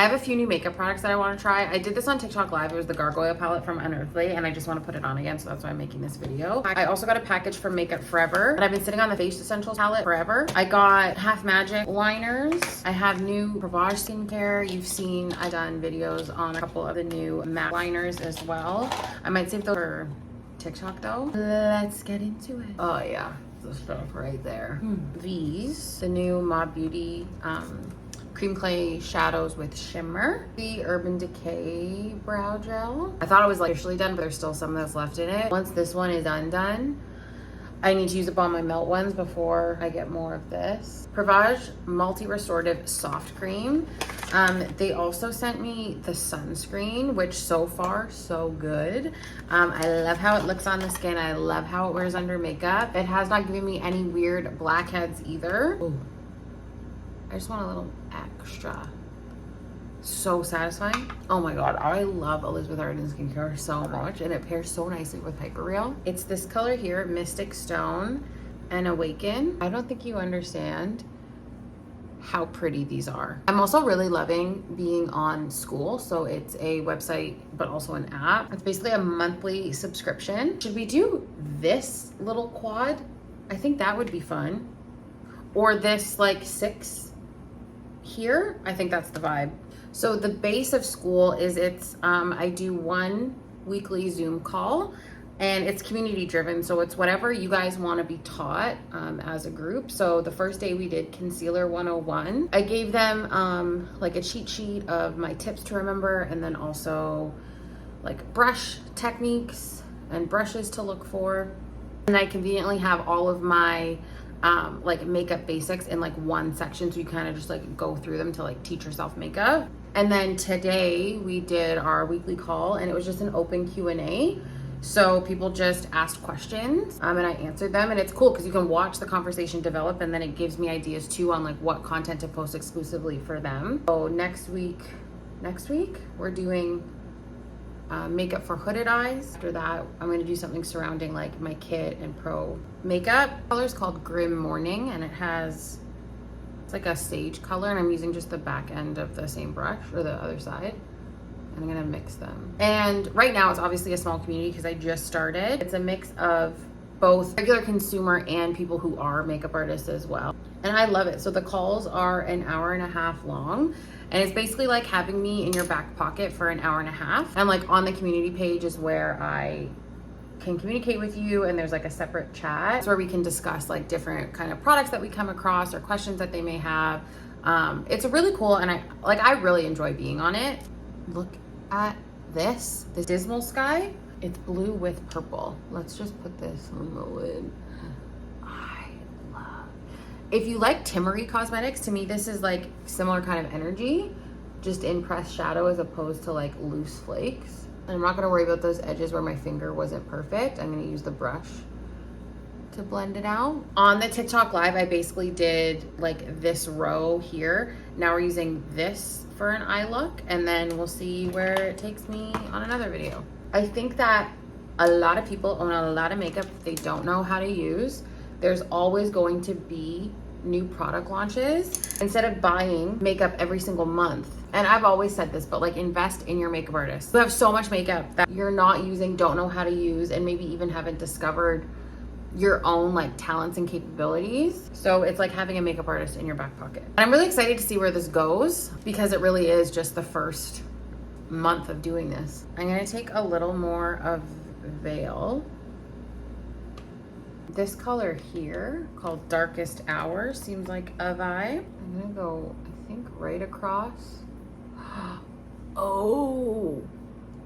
have a few new makeup products that I want to try. I did this on TikTok Live. It was the Gargoyle palette from Unearthly, and I just want to put it on again, so that's why I'm making this video. I also got a package from Makeup Forever, and I've been sitting on the Face Essentials palette forever. I got Half Magic liners. I have new Sauvage skincare. You've seen I've done videos on a couple of the new matte liners as well. I might save those for TikTok though. Let's get into it. Oh yeah, the stuff right there. These, the new Mod Beauty Cream Clay Shadows with Shimmer. The Urban Decay Brow Gel. I thought it was like officially done, but there's still some that's left in it. Once this one is undone, I need to use up all my melt ones before I get more of this. Sauvage Multi-Restorative Soft Cream. They also sent me the sunscreen, which so far, so good. I love how it looks on the skin. I love how it wears under makeup. It has not given me any weird blackheads either. Ooh. I just want a little extra. So satisfying. Oh my god, I love Elizabeth Arden skincare so much, and it pairs so nicely with Hyperreal. It's this color here, Mystic Stone and Awaken. I don't think you understand how pretty these are. I'm also really loving being on SKOOL. So it's a website, but also an app. It's basically a monthly subscription. Should we do this little quad? I think that would be fun. Or this like 6 here. I think that's the vibe. So the base of SKOOL is I do 1 weekly Zoom call, and it's community driven. So it's whatever you guys want to be taught as a group. So the first day we did Concealer 101. I gave them like a cheat sheet of my tips to remember, and then also like brush techniques and brushes to look for. And I conveniently have all of my like makeup basics in like one section, so you kind of just like go through them to like teach yourself makeup. And then today we did our weekly call, and it was just an open Q&A. So people just asked questions and I answered them, and it's cool because you can watch the conversation develop, and then it gives me ideas too on like what content to post exclusively for them. So next week we're doing makeup for hooded eyes. After that, I'm going to do something surrounding like my kit and pro makeup. The color is called Grim Morning, and it's like a sage color, and I'm using just the back end of the same brush, or the other side, and I'm gonna mix them. And right now it's obviously a small community because I just started. It's a mix of both regular consumer and people who are makeup artists as well, and I love it. So the calls are an hour and a half long, and it's basically like having me in your back pocket for an hour and a half. And like on the community page is where I can communicate with you, and there's like a separate chat. It's where we can discuss like different kind of products that we come across or questions that they may have. It's really cool, and I really enjoy being on it. Look at this Dismal Sky. It's blue with purple. Let's just put this on the lid. I love. If you like Timmery Cosmetics, to me this is like similar kind of energy, just in pressed shadow as opposed to like loose flakes. I'm not gonna worry about those edges where my finger wasn't perfect. I'm gonna use the brush to blend it out. On the TikTok Live, I basically did like this row here. Now we're using this for an eye look, and then we'll see where it takes me on another video. I think that a lot of people own a lot of makeup they don't know how to use. There's always going to be new product launches. Instead of buying makeup every single month, and I've always said this, but like invest in your makeup artist. You have so much makeup that you're not using, don't know how to use, and maybe even haven't discovered your own like talents and capabilities. So it's like having a makeup artist in your back pocket. And I'm really excited to see where this goes, because it really is just the first month of doing this. I'm gonna take a little more of Veil. This color here, called Darkest Hour, seems like a vibe. I'm gonna go, I think, right across. Oh,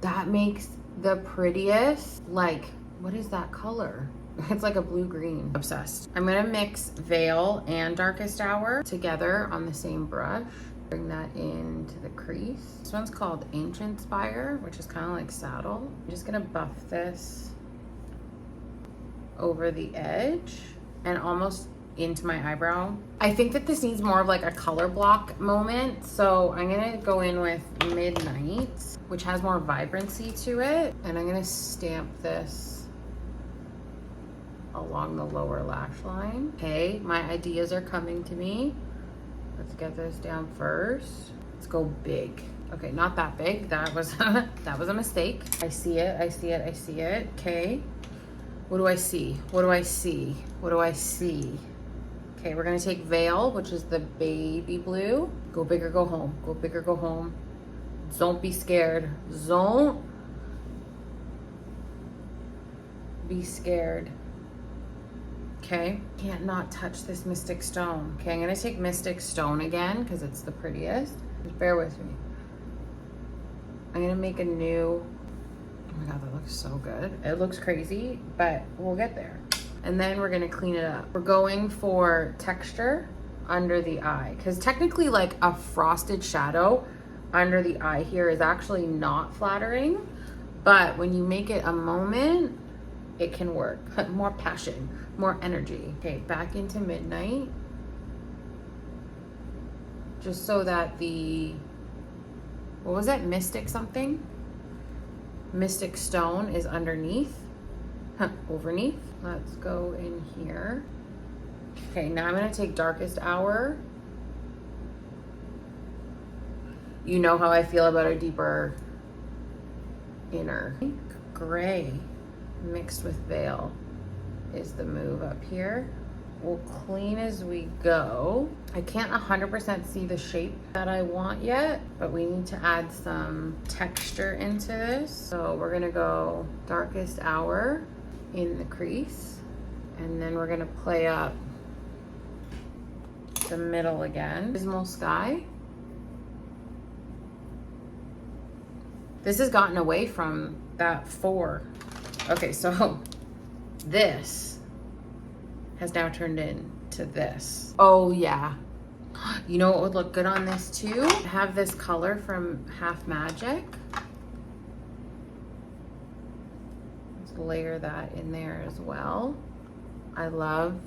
that makes the prettiest, like, what is that color? It's like a blue-green. Obsessed. I'm gonna mix Veil and Darkest Hour together on the same brush. Bring that into the crease. This one's called Ancient Spire, which is kind of like saddle. I'm just gonna buff this over the edge and almost into my eyebrow. I think that this needs more of like a color block moment, so I'm gonna go in with Midnight, which has more vibrancy to it, and I'm gonna stamp this along the lower lash line. Okay, my ideas are coming to me. Let's get this down first. Let's go big. Okay, not that big. That was that was a mistake. I see it, I see it, I see it. Okay. What do I see? What do I see? What do I see? Okay, we're gonna take Veil, which is the baby blue. Go big or go home. Go big or go home. Don't be scared. Don't be scared. Okay, can't not touch this Mystic Stone. Okay, I'm gonna take Mystic Stone again because it's the prettiest. Just bear with me. I'm gonna make a new, oh my God, that looks so good. It looks crazy, but we'll get there. And then we're gonna clean it up. We're going for texture under the eye because technically like a frosted shadow under the eye here is actually not flattering, but when you make it a moment, it can work. More passion, more energy. Okay, back into Midnight. Just so that the, what was that, Mystic something? Mystic Stone is underneath, overneath. Let's go in here. Okay, now I'm gonna take Darkest Hour. You know how I feel about a deeper inner. Gray mixed with Veil is the move up here. We'll clean as we go. I can't 100% see the shape that I want yet, but we need to add some texture into this. So we're gonna go Darkest Hour in the crease, and then we're gonna play up the middle again. Dismal Sky. This has gotten away from that 4. Okay, so this has now turned into this. Oh yeah. You know what would look good on this too? Have this color from Half Magic. Let's layer that in there as well. I love,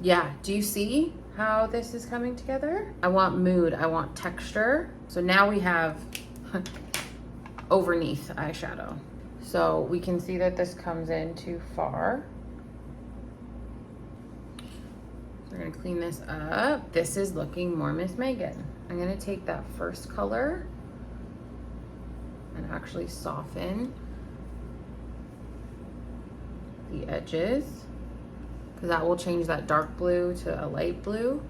yeah, do you see how this is coming together? I want mood, I want texture. So now we have overneath eyeshadow. So we can see that this comes in too far. We're gonna clean this up. This is looking more Miss Megan. I'm gonna take that first color and actually soften the edges, because that will change that dark blue to a light blue.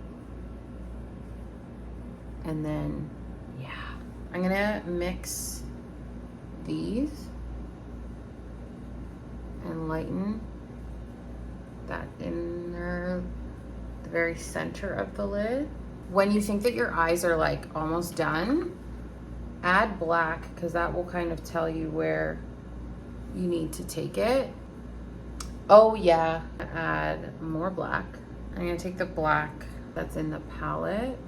And then, yeah, I'm gonna mix these and lighten that inner, the very center of the lid. When you think that your eyes are like almost done, add black, because that will kind of tell you where you need to take it. Oh yeah, add more black. I'm gonna take the black that's in the palette.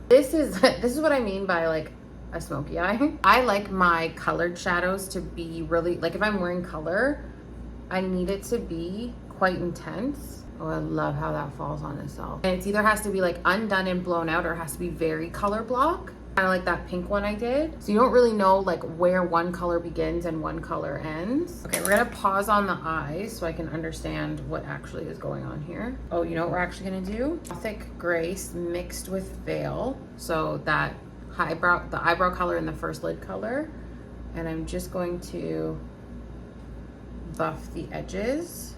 This is what I mean by like a smoky eye. I like my colored shadows to be really, like if I'm wearing color, I need it to be quite intense. Oh, I love how that falls on itself. And it's either has to be like undone and blown out, or it has to be very color block. Kind of like that pink one I did. So you don't really know like where one color begins and one color ends. Okay, we're gonna pause on the eyes so I can understand what actually is going on here. Oh, you know what we're actually gonna do? Thick Grace mixed with Veil. So that the eyebrow color and the first lid color. And I'm just going to buff the edges.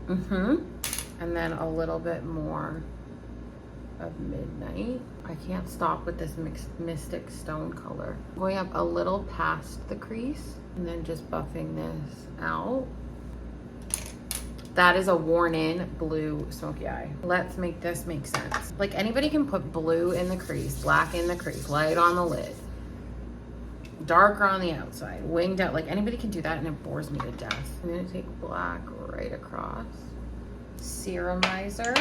And then a little bit more of Midnight. I can't stop with this Mystic Stone color. Going up a little past the crease and then just buffing this out. That is a worn in blue smoky eye. Let's make this make sense. Like anybody can put blue in the crease, black in the crease, light on the lid, darker on the outside, winged out. Like anybody can do that and it bores me to death. I'm gonna take black right across. Serumizer.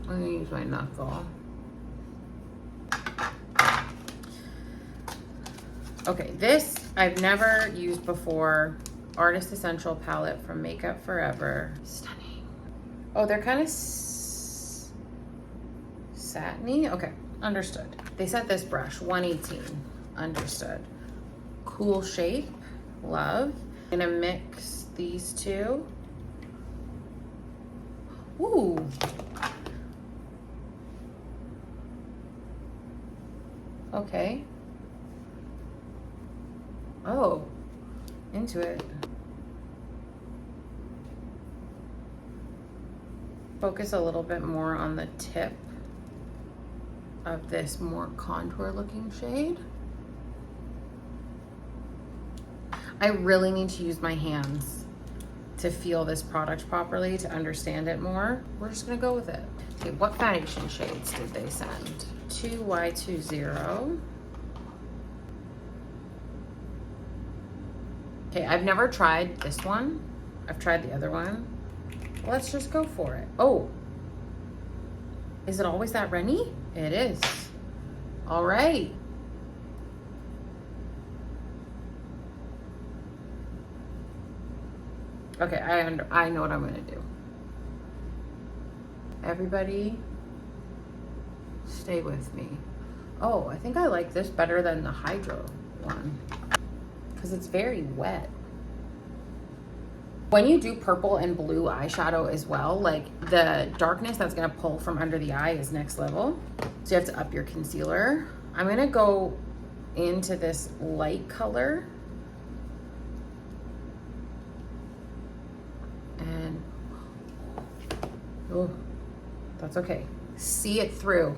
I'm gonna use my knuckle. Okay, this I've never used before. Artist Essential palette from Makeup Forever. Stunning. Oh, they're kind of satiny. Okay, understood. They sent this brush, 118. Understood. Cool shape, love. I'm gonna mix these two. Ooh, Okay. Oh, into it. Focus a little bit more on the tip of this more contour looking shade. I really need to use my hands to feel this product properly, to understand it more. We're just gonna go with it. Okay, what foundation shades did they send? 2Y20. Okay, I've never tried this one. I've tried the other one. Let's just go for it. Oh, is it always that Rennie? It is. All right. Okay, I know what I'm gonna do. Everybody, stay with me. Oh, I think I like this better than the Hydro one because it's very wet. When you do purple and blue eyeshadow as well, like the darkness that's gonna pull from under the eye is next level. So you have to up your concealer. I'm gonna go into this light color. And, oh, that's okay. See it through.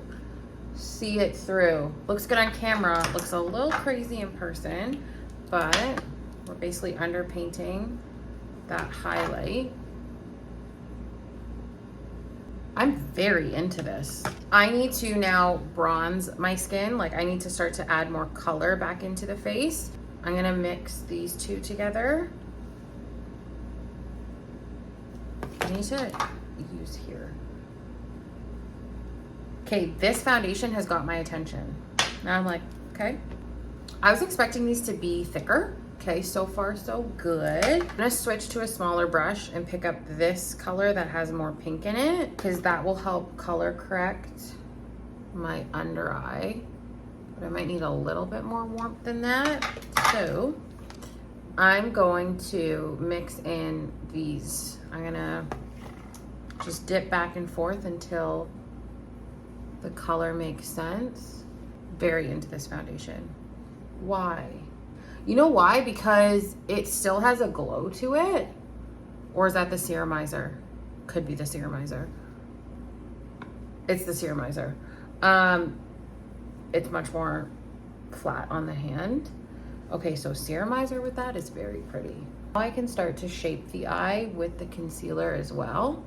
See it through. Looks good on camera. Looks a little crazy in person, but we're basically underpainting that highlight. I'm very into this. I need to now bronze my skin. Like I need to start to add more color back into the face. I'm gonna mix these two together. I need to use here. Okay, this foundation has got my attention. Now I'm like, okay. I was expecting these to be thicker. Okay, so far so good. I'm gonna switch to a smaller brush and pick up this color that has more pink in it because that will help color correct my under eye. But I might need a little bit more warmth than that. So I'm going to mix in these. I'm gonna just dip back and forth until the color makes sense. Very into this foundation. Why? You know why? Because it still has a glow to it. Or is that the Ceramizer? Could be the Ceramizer. It's the Ceramizer. It's much more flat on the hand. Okay, so Ceramizer with that is very pretty. Now I can start to shape the eye with the concealer as well.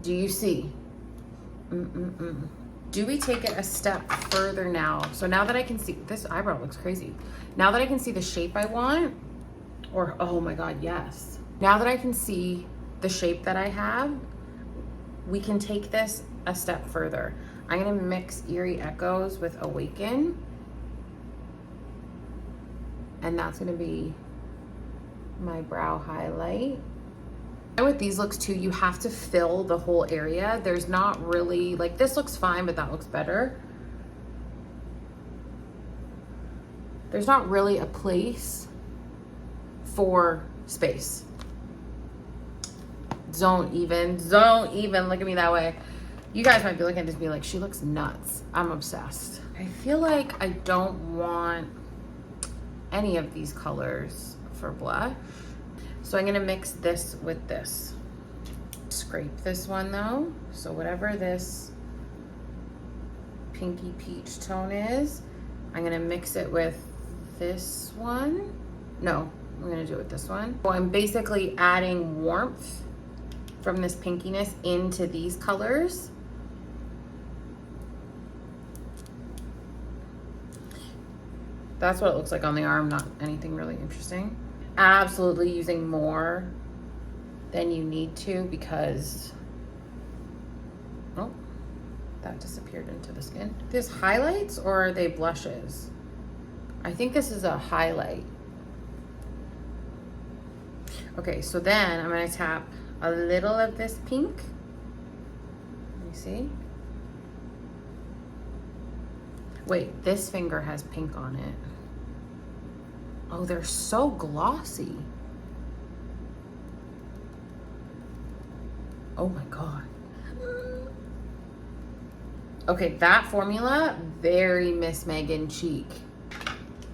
Do you see? Do we take it a step further now? So now that I can see, this eyebrow looks crazy. Now that I can see the shape I want, or oh my God, yes. Now that I can see the shape that I have, we can take this a step further. I'm gonna mix Eerie Echoes with Awaken. And that's gonna be my brow highlight. And with these looks too, you have to fill the whole area. There's not really, like this looks fine, but that looks better. There's not really a place for space. Don't even look at me that way. You guys might be looking at this and be like, she looks nuts. I'm obsessed. I feel like I don't want any of these colors for blush. So I'm gonna mix this with this. Scrape this one though. So whatever this pinky peach tone is, I'm gonna mix it with this one. No, I'm gonna do it with this one. So I'm basically adding warmth from this pinkiness into these colors. That's what it looks like on the arm, not anything really interesting. Absolutely using more than you need to because, oh, that disappeared into the skin. These highlights or are they blushes? I think this is a highlight. Okay, so then I'm gonna tap a little of this pink. Let me see. Wait, this finger has pink on it. Oh, they're so glossy. Oh my God. Okay, that formula, very Miss Megan cheek.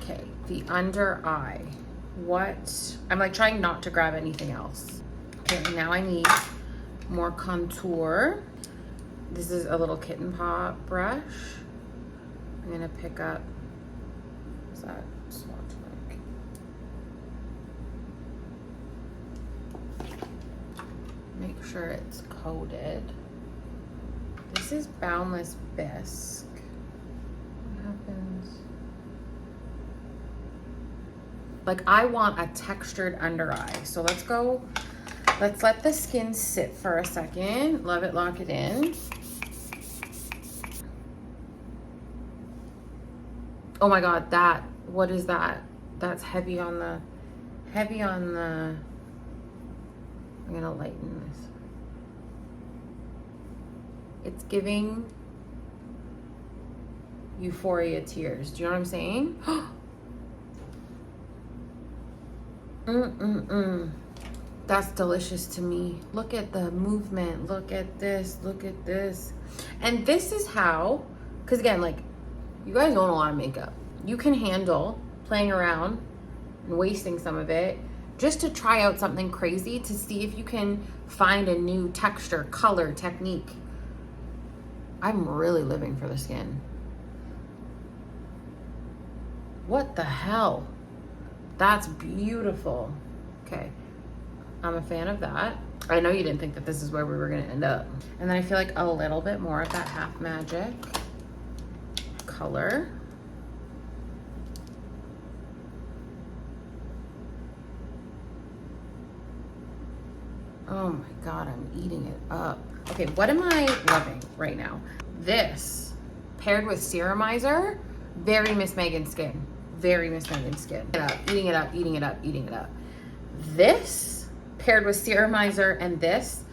Okay, the under eye. What? I'm like trying not to grab anything else. Okay, and now I need more contour. This is a little kitten paw brush. I'm gonna pick up, what's that swatch like? Make sure it's coated. This is Boundless Bisque. What happens? Like I want a textured under eye. So let's let the skin sit for a second. Love it, lock it in. Oh my God, what is that? That's heavy on the, I'm gonna lighten this. It's giving Euphoria tears. Do you know what I'm saying? That's delicious to me. Look at the movement. Look at this. Look at this. And this is how, because again, like, you guys own a lot of makeup. You can handle playing around and wasting some of it just to try out something crazy to see if you can find a new texture, color, technique. I'm really living for the skin. What the hell? That's beautiful. Okay, I'm a fan of that. I know you didn't think that this is where we were gonna end up. And then I feel like a little bit more of that Half Magic color. Oh my God, I'm eating it up. Okay, what am I loving right now? This paired with Serumizer, very Miss Megan skin. Very Miss Megan skin. Eating it up, eating it up, eating it up. This paired with Serumizer and this,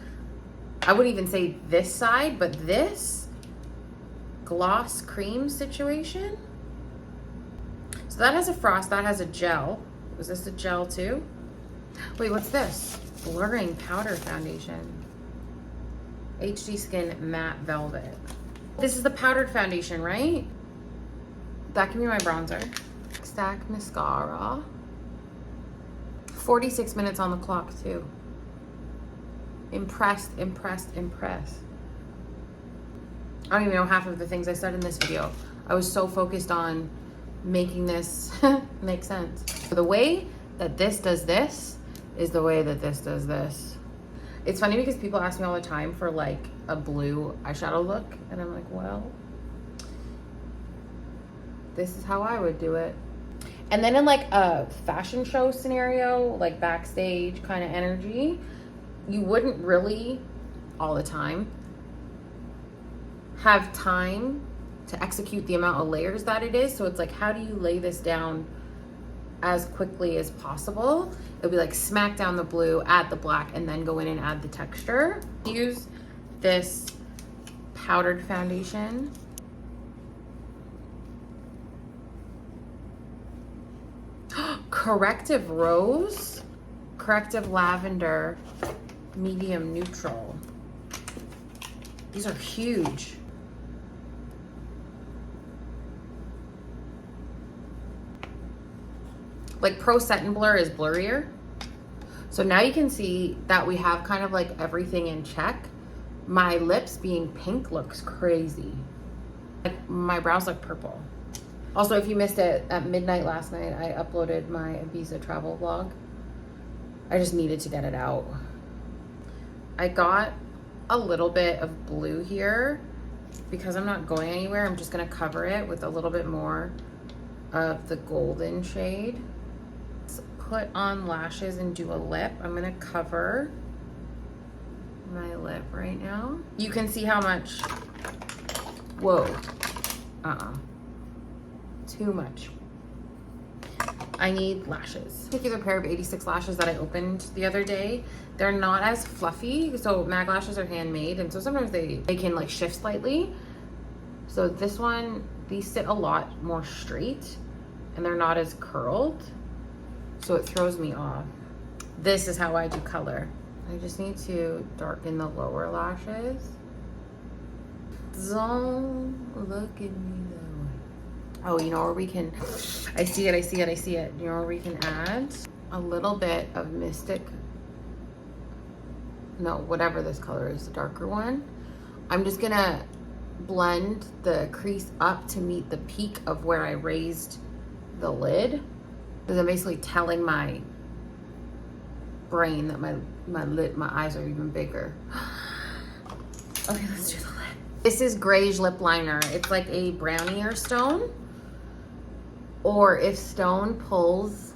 I wouldn't even say this side, but this gloss cream situation. So that has a frost, that has a gel. Was this a gel too? Wait, what's this? Blurring powder foundation. HD Skin Matte Velvet. This is the powdered foundation, right? That can be my bronzer. Stack mascara. 46 minutes on the clock too. Impressed, impressed, impressed. I don't even know half of the things I said in this video. I was so focused on making this make sense. The way that this does this is the way that this does this. It's funny because people ask me all the time for like a blue eyeshadow look, and I'm like, well, this is how I would do it. And then in like a fashion show scenario, like backstage kind of energy, you wouldn't really all the time have time to execute the amount of layers that it is. So it's like, how do you lay this down as quickly as possible? It'll be like smack down the blue, add the black, and then go in and add the texture. Use this powdered foundation. Corrective Rose, Corrective Lavender, Medium Neutral. These are huge. Like Pro Set and Blur is blurrier. So now you can see that we have kind of like everything in check. My lips being pink looks crazy. Like my brows look purple. Also, if you missed it, at midnight last night, I uploaded my Ibiza travel vlog. I just needed to get it out. I got a little bit of blue here. Because I'm not going anywhere, I'm just gonna cover it with a little bit more of the golden shade. Let's put on lashes and do a lip. I'm gonna cover my lip right now. You can see how much, whoa, too much. I need lashes. Particular pair of 86 lashes that I opened the other day. They're not as fluffy. So mag lashes are handmade, and so sometimes they can like shift slightly. So this one, these sit a lot more straight and they're not as curled. So it throws me off. This is how I do color. I just need to darken the lower lashes. Don't look at me though. Oh, you know where we can, I see it. You know where we can add a little bit of Mystic, no, whatever this color is, the darker one. I'm just gonna blend the crease up to meet the peak of where I raised the lid. Because I'm basically telling my brain that my eyes are even bigger. Okay, let's do the lid. This is Greige lip liner. It's like a brownier stone. Or if stone pulls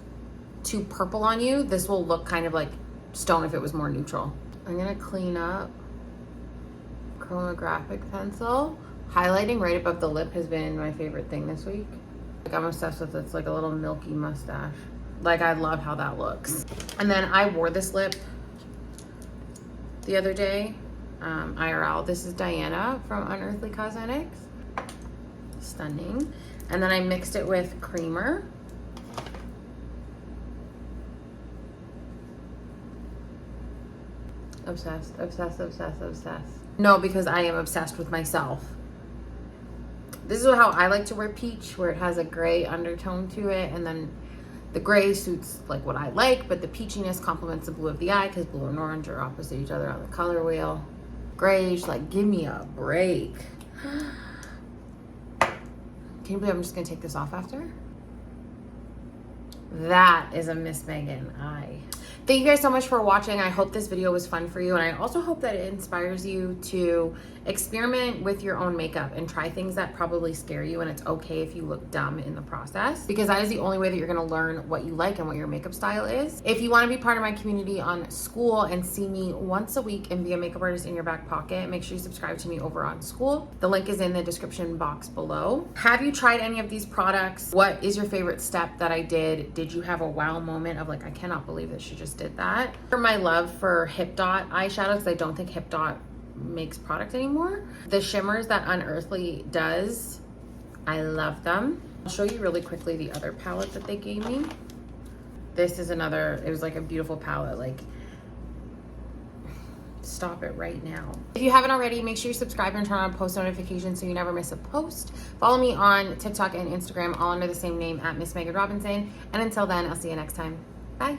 too purple on you, this will look kind of like stone if it was more neutral. I'm gonna clean up. Chromographic pencil. Highlighting right above the lip has been my favorite thing this week. Like, I'm obsessed with it. It's like a little milky mustache. Like, I love how that looks. And then I wore this lip the other day, IRL. This is Diana from Unearthly Cosmetics. Stunning. And then I mixed it with creamer. Obsessed, obsessed, obsessed, obsessed. No, because I am obsessed with myself. This is how I like to wear peach, where it has a gray undertone to it, and then the gray suits like what I like, but the peachiness complements the blue of the eye, because blue and orange are opposite each other on the color wheel. Grayish, like, give me a break. Can you believe I'm just gonna take this off after? That is a Miss Megan eye. Thank you guys so much for watching. I hope this video was fun for you, and I also hope that it inspires you to experiment with your own makeup and try things that probably scare you, and it's okay if you look dumb in the process, because that is the only way that you're gonna learn what you like and what your makeup style is. If you wanna be part of my community on SKOOL and see me once a week and be a makeup artist in your back pocket, make sure you subscribe to me over on SKOOL. The link is in the description box below. Have you tried any of these products? What is your favorite step that I did? Did you have a wow moment of like, I cannot believe that she just did that? For my love for Hip Dot eyeshadow, because I don't think Hip Dot makes product anymore. The shimmers that Unearthly does, I love them. I'll show you really quickly the other palette that they gave me. This is another, it was like a beautiful palette. Like, stop it right now. If you haven't already, make sure you subscribe and turn on post notifications so you never miss a post. Follow me on TikTok and Instagram, all under the same name at Miss Megan Robinson. And until then, I'll see you next time. Bye.